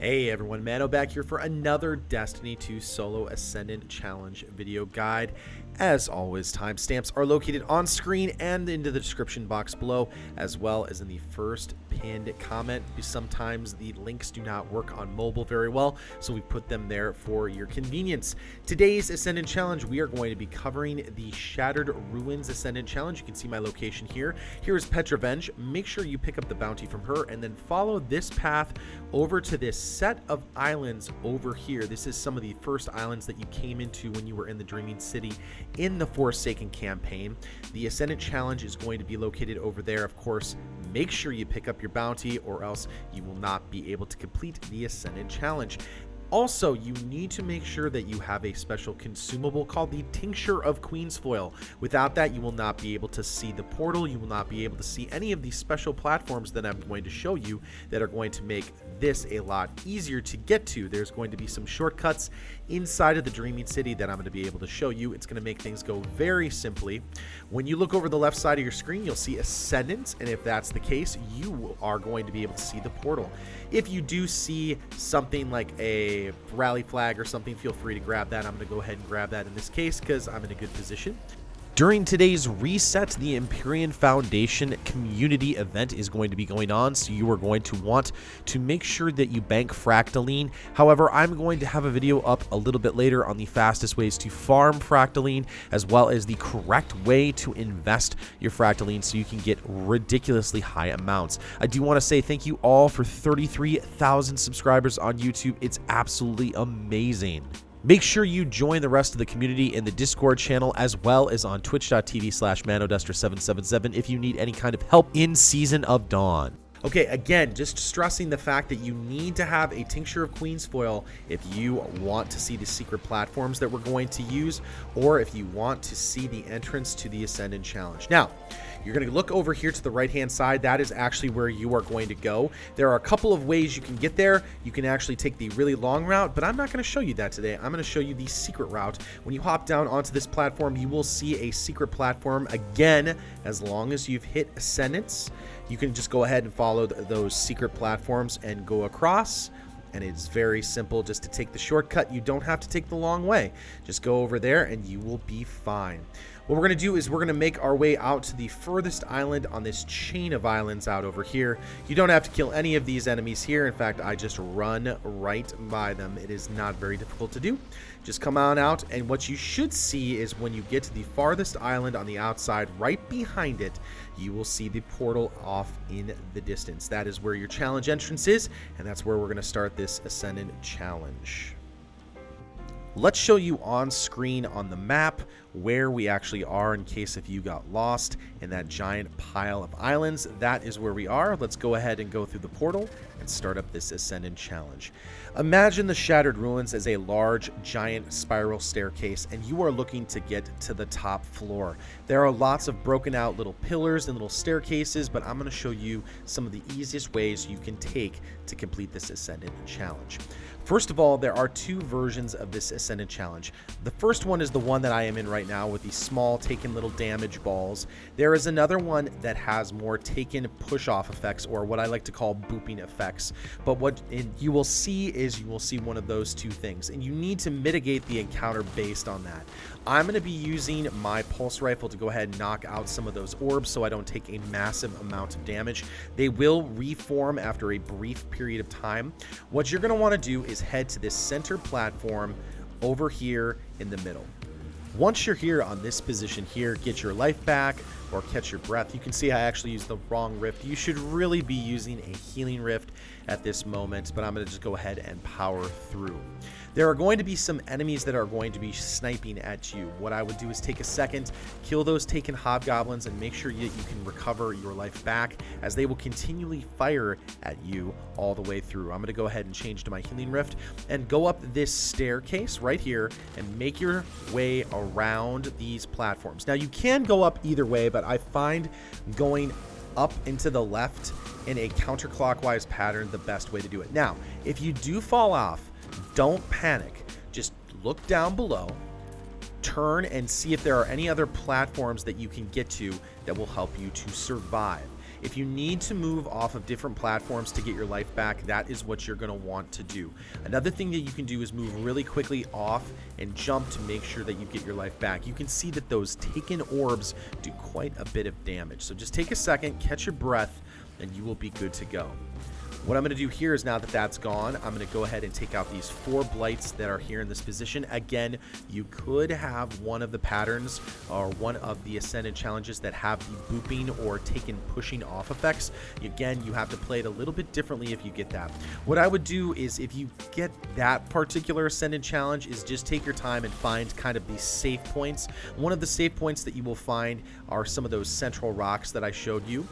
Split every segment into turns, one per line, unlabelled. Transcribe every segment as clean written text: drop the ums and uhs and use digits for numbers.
Hey everyone, Mano back here for another Destiny 2 Solo Ascendant Challenge video guide. As always, timestamps are located on screen and into the description box below, as well as in the first pinned comment. Sometimes the links do not work on mobile very well, so we put them there for your convenience. Today's Ascendant Challenge, we are going to be covering the Shattered Ruins Ascendant Challenge. You can see my location here. Here is Petravenge. Make sure you pick up the bounty from her and then follow this path over to this set of islands over here. This is some of the first islands that you came into when you were in the Dreaming City in the Forsaken campaign. The Ascendant Challenge is going to be located over there. Of course, make sure you pick up your bounty or else you will not be able to complete the Ascendant Challenge. Also, you need to make sure that you have a special consumable called the Tincture of Queen's Foil. Without that, you will not be able to see the portal. You will not be able to see any of these special platforms that I'm going to show you that are going to make this a lot easier to get to. There's going to be some shortcuts inside of the Dreaming City that I'm going to be able to show you. It's going to make things go very simply. When you look over the left side of your screen, you'll see Ascendant, and if that's the case, you are going to be able to see the portal. If you do see something like a rally flag or something, feel free to grab that. I'm going to go ahead and grab that in this case because I'm in a good position. During today's reset, the Empyerean Foundation community event is going to be going on, so you are going to want to make sure that you bank Fractaline. However, I'm going to have a video up a little bit later on the fastest ways to farm Fractaline, as well as the correct way to invest your Fractaline so you can get ridiculously high amounts. I do want to say thank you all for 33,000 subscribers on YouTube. It's absolutely amazing. Make sure you join the rest of the community in the Discord channel as well as on twitch.tv/manoduster777 if you need any kind of help in Season of Dawn. Okay, again, just stressing the fact that you need to have a Tincture of Queen's Foil if you want to see the secret platforms that we're going to use, or if you want to see the entrance to the Ascendant Challenge. Now, you're going to look over here to the right-hand side. That is actually where you are going to go. There are a couple of ways you can get there. You can actually take the really long route, but I'm not going to show you that today. I'm going to show you the secret route. When you hop down onto this platform, you will see a secret platform. Again, as long as you've hit Ascendance, you can just go ahead and follow those secret platforms and go across. And it's very simple just to take the shortcut. You don't have to take the long way. Just go over there and you will be fine. What we're going to do is we're going to make our way out to the furthest island on this chain of islands out over here. You don't have to kill any of these enemies here. In fact, I just run right by them. It is not very difficult to do. Just come on out, and what you should see is when you get to the farthest island on the outside, right behind it, you will see the portal off in the distance. That is where your challenge entrance is, and that's where we're going to start this Ascendant Challenge. Let's show you on screen on the map where we actually are in case if you got lost in that giant pile of islands. That is where we are. Let's go ahead and go through the portal and start up this Ascendant Challenge. Imagine the Shattered Ruins as a large, giant spiral staircase, and you are looking to get to the top floor. There are lots of broken out little pillars and little staircases, but I'm going to show you some of the easiest ways you can take to complete this Ascendant Challenge. First of all, there are two versions of this Ascendant Challenge. The first one is the one that I am in right now with these small taken little damage balls. There is another one that has more taken push-off effects, or what I like to call booping effects. But what you will see is you will see one of those two things, and you need to mitigate the encounter based on that. I'm going to be using my pulse rifle to go ahead and knock out some of those orbs so I don't take a massive amount of damage. They will reform after a brief period of time. What you're going to want to do is head to this center platform over here in the middle. Once you're here on this position here, get your life back or catch your breath. You can see I actually used the wrong rift. You should really be using a healing rift at this moment, but I'm going to just go ahead and power through. There are going to be some enemies that are going to be sniping at you. What I would do is take a second, kill those taken hobgoblins, and make sure you can recover your life back, as they will continually fire at you all the way through. I'm going to go ahead and change to my healing rift and go up this staircase right here and make your way around these platforms. Now, you can go up either way, but I find going up into the left in a counterclockwise pattern the best way to do it. Now, if you do fall off, don't panic. Just look down below, turn, and see if there are any other platforms that you can get to that will help you to survive. If you need to move off of different platforms to get your life back, that is what you're going to want to do. Another thing that you can do is move really quickly off and jump to make sure that you get your life back. You can see that those taken orbs do quite a bit of damage. So just take a second, catch your breath, and you will be good to go. What I'm going to do here is, now that that's gone, I'm going to go ahead and take out these 4 blights that are here in this position. Again, you could have one of the patterns or one of the Ascendant challenges that have the booping or taken pushing off effects. Again, you have to play it a little bit differently if you get that. What I would do is, if you get that particular Ascendant challenge, is just take your time and find kind of these safe points. One of the safe points that you will find are some of those central rocks that I showed you.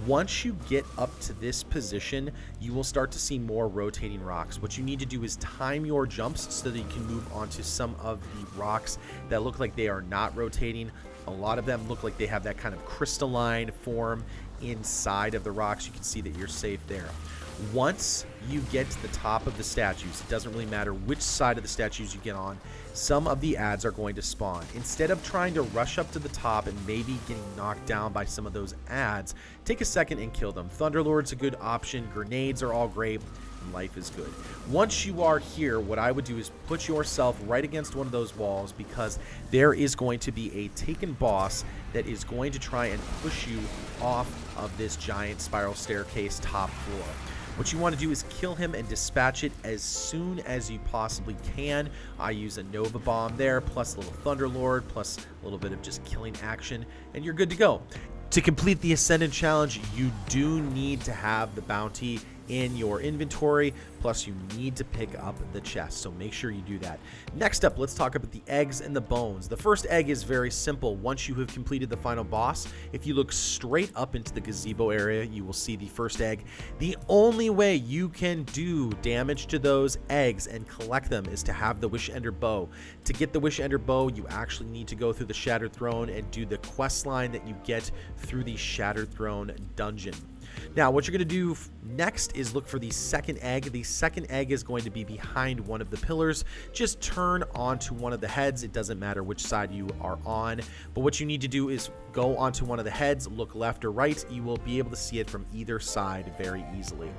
Once you get up to this position, you will start to see more rotating rocks. What you need to do is time your jumps so that you can move onto some of the rocks that look like they are not rotating. A lot of them look like they have that kind of crystalline form inside of the rocks. You can see that you're safe there. Once you get to the top of the statues, it doesn't really matter which side of the statues you get on, some of the ads are going to spawn. Instead of trying to rush up to the top and maybe getting knocked down by some of those ads, take a second and kill them. Thunderlord's a good option, grenades are all great, and life is good. Once you are here, what I would do is put yourself right against one of those walls, because there is going to be a taken boss that is going to try and push you off of this giant spiral staircase top floor. What you want to do is kill him and dispatch it as soon as you possibly can. I use a Nova Bomb there, plus a little Thunderlord, plus a little bit of just killing action, and you're good to go. To complete the Ascendant challenge, you do need to have the bounty in your inventory, plus you need to pick up the chest, so make sure you do that. Next up, let's talk about the eggs and the bones. The first egg is very simple. Once you have completed the final boss, if you look straight up into the gazebo area, you will see the first egg. The only way you can do damage to those eggs and collect them is to have the Wish Ender bow. To get the Wish Ender bow, you actually need to go through the Shattered Throne and do the quest line that you get through the Shattered Throne dungeon. Now, what you're going to do next is look for the second egg. The second egg is going to be behind one of the pillars. Just turn onto one of the heads. It doesn't matter which side you are on, but what you need to do is go onto one of the heads, look left or right. You will be able to see it from either side very easily.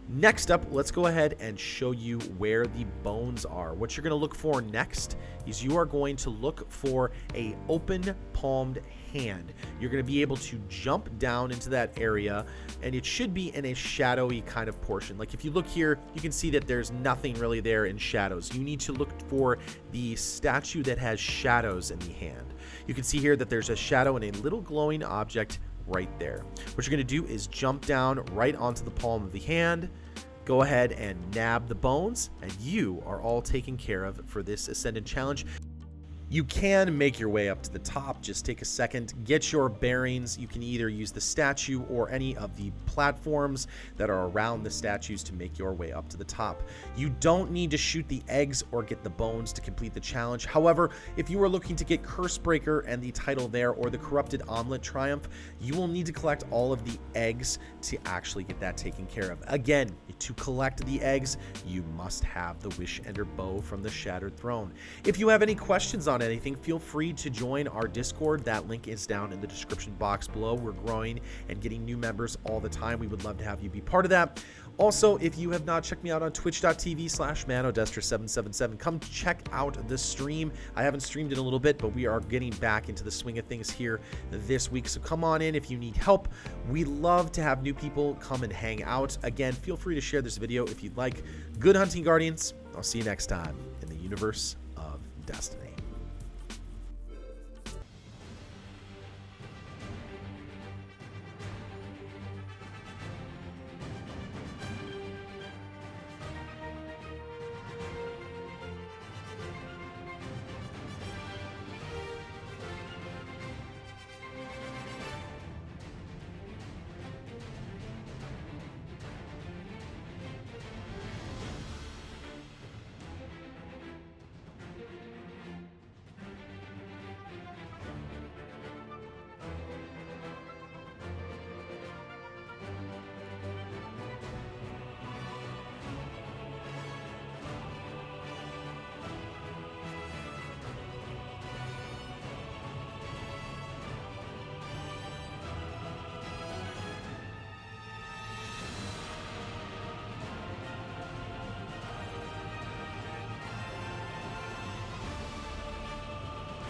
Next up, let's go ahead and show you where the bones are. What you're going to look for next is you are going to look for a open palmed hand. You're going to be able to jump down into that area, and it should be in a shadowy kind of portion. Like if you look here, you can see that there's nothing really there in shadows. You need to look for the statue that has shadows in the hand. You can see here that there's a shadow and a little glowing object right there. What you're going to do is jump down right onto the palm of the hand, go ahead and nab the bones, and you are all taken care of for this Ascendant challenge. You can make your way up to the top. Just take a second, get your bearings. You can either use the statue or any of the platforms that are around the statues to make your way up to the top. You don't need to shoot the eggs or get the bones to complete the challenge. However, if you are looking to get Cursebreaker and the title there, or the Corrupted Omelet Triumph, you will need to collect all of the eggs to actually get that taken care of. Again, to collect the eggs, you must have the Wish Ender bow from the Shattered Throne. If you have any questions on anything, feel free to join our Discord. That link is down in the description box below. We're growing and getting new members all the time. We would love to have you be part of that. Also, if you have not checked me out on twitch.tv/manodestra777, come check out the stream. I haven't streamed in a little bit, but we are getting back into the swing of things here this week. So come on in if you need help. We love to have new people come and hang out. Again, feel free to share this video if you'd like. Good hunting, Guardians. I'll see you next time in the universe of Destiny.